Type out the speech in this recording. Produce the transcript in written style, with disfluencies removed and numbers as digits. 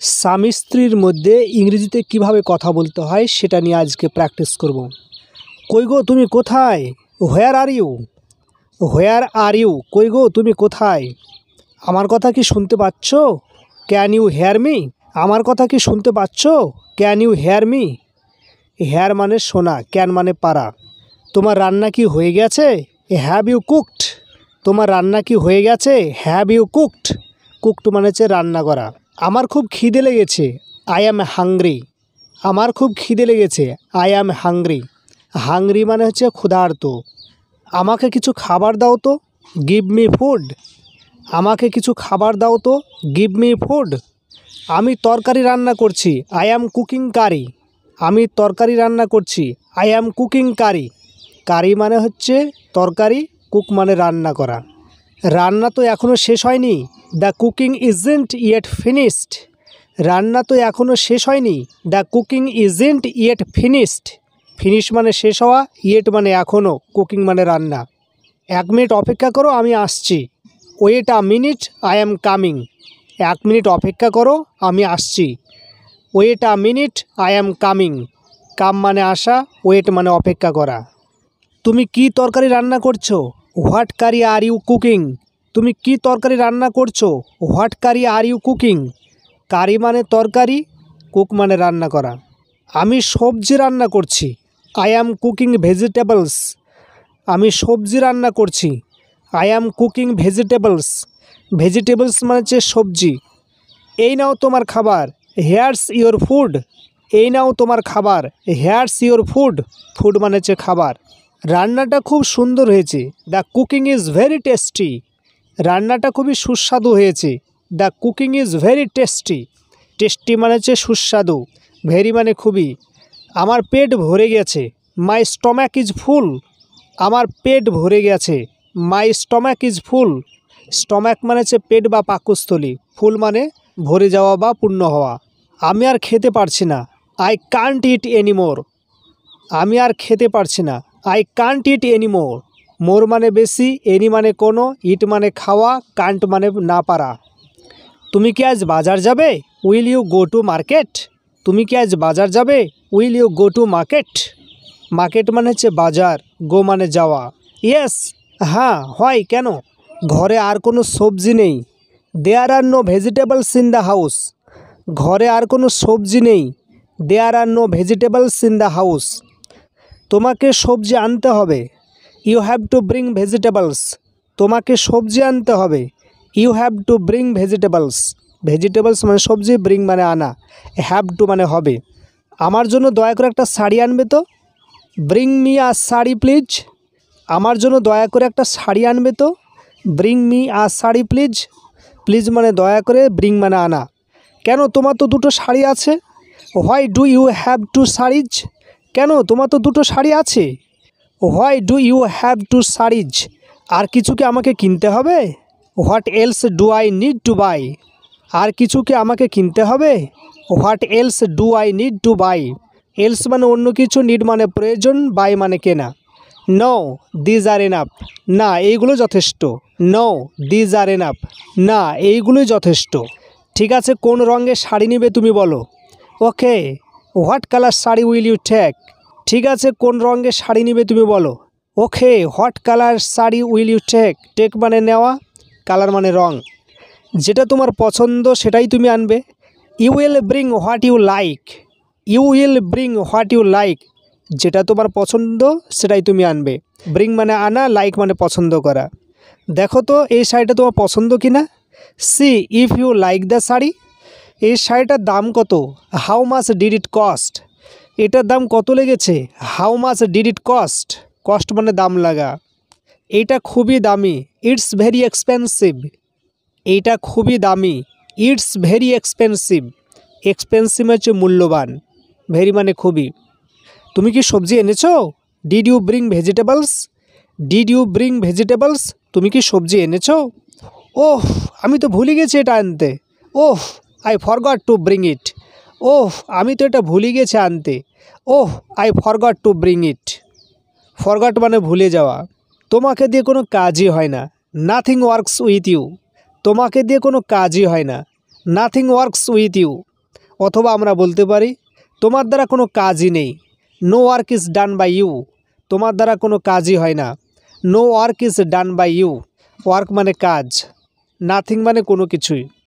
স্বামী স্ত্রীর মধ্যে ইংরেজিতে কিভাবে কথা বলতে হয় সেটা নিয়ে আজকে প্র্যাকটিস করব। কই গো তুমি কোথায়? Where are you? Where are you? কই গো তুমি কোথায়? আমার কথা কি শুনতে পাচ্ছ? Can you hear me? আমার কথা কি শুনতে পাচ্ছ? Can you hear me? Hear মানে শোনা, ক্যান মানে পারা। তোমার রান্না কি হয়ে গেছে? Have you cooked? তোমার রান্না কি হয়ে গেছে? Have you cooked? কুকড মানে হচ্ছে রান্না করা। আমার খুব খিদে লেগেছে, আই অ্যাম হাংরি। আমার খুব খিদে লেগেছে, আই অ্যাম হাংরি। হাংরি মানে হচ্ছে ক্ষুধার্ত। আমাকে কিছু খাবার দাও তো, গিভ মি ফুড। আমাকে কিছু খাবার দাও তো, গিভ মি ফুড। আমি তরকারি রান্না করছি, আই অ্যাম কুকিং কারি। আমি তরকারি রান্না করছি, আই অ্যাম কুকিং কারি। কারি মানে হচ্ছে তরকারি, কুক মানে রান্না করা। রান্না তো এখনও শেষ হয়নি, the cooking isn't yet finished. রান্না তো এখনও শেষ হয়নি, the cooking isn't yet finished. Finish মানে শেষ হওয়া, ইয়েট মানে এখনও, কুকিং মানে রান্না। 1 মিনিট অপেক্ষা করো, আমি আসছি। Wait a minute, I am coming. 1 minute অপেক্ষা করো, আমি আসছি। Wait a minute, I am coming. Come মানে আসা, ওয়েট মানে অপেক্ষা করা। তুমি কি তরকারি রান্না করছো? What curry are you cooking? তুমি কি তরকারি রান্না করছো? What curry are you cooking? Curry মানে তরকারি, কুক মানে রান্না করা। আমি সবজি রান্না করছি, আই অ্যাম কুকিং ভেজিটেবলস। আমি সবজি রান্না করছি, I am cooking vegetables. Vegetables মানে হচ্ছে সবজি। এই নাও তোমার খাবার, হেয়ার্স ইয়োর ফুড। এই নাও তোমার খাবার, হেয়ার্স ইয়োর ফুড। ফুড মানে হচ্ছে খাবার। রান্নাটা খুব সুন্দর হয়েছে, the cooking is very tasty. রান্নাটা খুবই সুস্বাদু হয়েছে, the cooking is very tasty. Tasty মানে হচ্ছে সুস্বাদু, ভেরি মানে খুবই। আমার পেট ভরে গেছে, মাই স্টম্যাক ইজ ফুল। আমার পেট ভরে গেছে, মাই স্টম্যাক ইজ ফুল। স্টম্যাক মানে হচ্ছে পেট বা পাকস্থলী, ফুল মানে ভরে যাওয়া বা পূর্ণ হওয়া। আমি আর খেতে পারছি না, আই কান্ট ইট এনিমোর। আমি আর খেতে পারছি না, আই কান্ট ইট এনিমোর। মোর মানে বেশি, এনি মানে কোনো, ইট মানে খাওয়া, কান্ট মানে না পারা। তুমি কি আজ বাজার যাবে? Will you go to market? তুমি কি আজ বাজার যাবে? Will you go to market? Market মানে হচ্ছে বাজার, গো মানে যাওয়া। ইয়েস, হ্যাঁ, হয়, কেন? ঘরে আর কোনো সবজি নেই, there are no vegetables in the house. ঘরে আর কোনো সবজি নেই, there are no vegetables in the house. তোমাকে সবজি আনতে হবে, you have to bring vegetables. তোমাকে সবজি আনতে হবে, you have to bring vegetables. Vegetables মানে সবজি, ব্রিং মানে আনা, হ্যাভ টু মানে হবে। আমার জন্য দয়া করে একটা শাড়ি আনবে তো, bring me a sari please. আমার জন্য দয়া করে একটা শাড়ি আনবে তো, bring me a sari please. Please মানে দয়া করে, ব্রিং মানে আনা। কেন, তোমার তো দুটো শাড়ি আছে। Why do you have two saris? কেন, তোমার তো দুটো শাড়ি আছে। Why do you have two saris? আর কিছু কি আমাকে কিনতে হবে? What else do I need to buy? আর কিছু কি আমাকে কিনতে হবে? What else do I need to buy? Else মানে অন্য কিছু, নিড মানে প্রয়োজন, বাই মানে কেনা। No these are enough. না, এইগুলো যথেষ্ট। No these are enough. না, এইগুলোই যথেষ্ট। ঠিক আছে, কোন রঙের শাড়ি নেবে তুমি বলো। Okay, what colour sari will you take? ঠিক আছে, কোন রঙের শাড়ি নেবে তুমি বলো। Okay, what colour sari will you take? Take মানে নেওয়া, কালার মানে রং। যেটা তোমার পছন্দ সেটাই তুমি আনবে। You will bring what you like. You will bring what you like. যেটা তোমার পছন্দ সেটাই তুমি আনবে। ব্রিং মানে আনা, লাইক মানে পছন্দ করা। দেখো তো এই শাড়িটা তোমার পছন্দ কি না। See if you like the sari. এই শাড়িটার দাম কত? How much did it cost? এটার দাম কত লেগেছে? How much did it cost? Cost মানে দাম লাগা। এইটা খুবই দামি, ইটস ভেরি এক্সপেন্সিভ। এইটা খুবই দামি, ইটস ভেরি এক্সপেন্সিভ। এক্সপেন্সিভ হচ্ছে মূল্যবান, ভেরি মানে খুবই। তুমি কি সবজি এনেছো? Did you bring vegetables? Did you bring vegetables? তুমি কি সবজি এনেছো? ওহ, আমি তো ভুলে গেছি এটা আনতে। Oh, I forgot to bring it. Oh, আমি তো এটা ভুলে গেছি আনতে। Oh, I forgot to bring it. Forgot মানে ভুলে যাওয়া। তোমাকে দিয়ে কোনো কাজই হয় না, নাথিং ওয়ার্কস উইথ ইউ। তোমাকে দিয়ে কোনো কাজই হয় না, নাথিং ওয়ার্কস উইথ ইউ। অথবা আমরা বলতে পারি তোমার দ্বারা কোনো কাজই নেই, no work is done by you. তোমার দ্বারা কোনো কাজই হয় না, no work is done by you. Work মানে কাজ, নাথিং মানে কোনো কিছুই।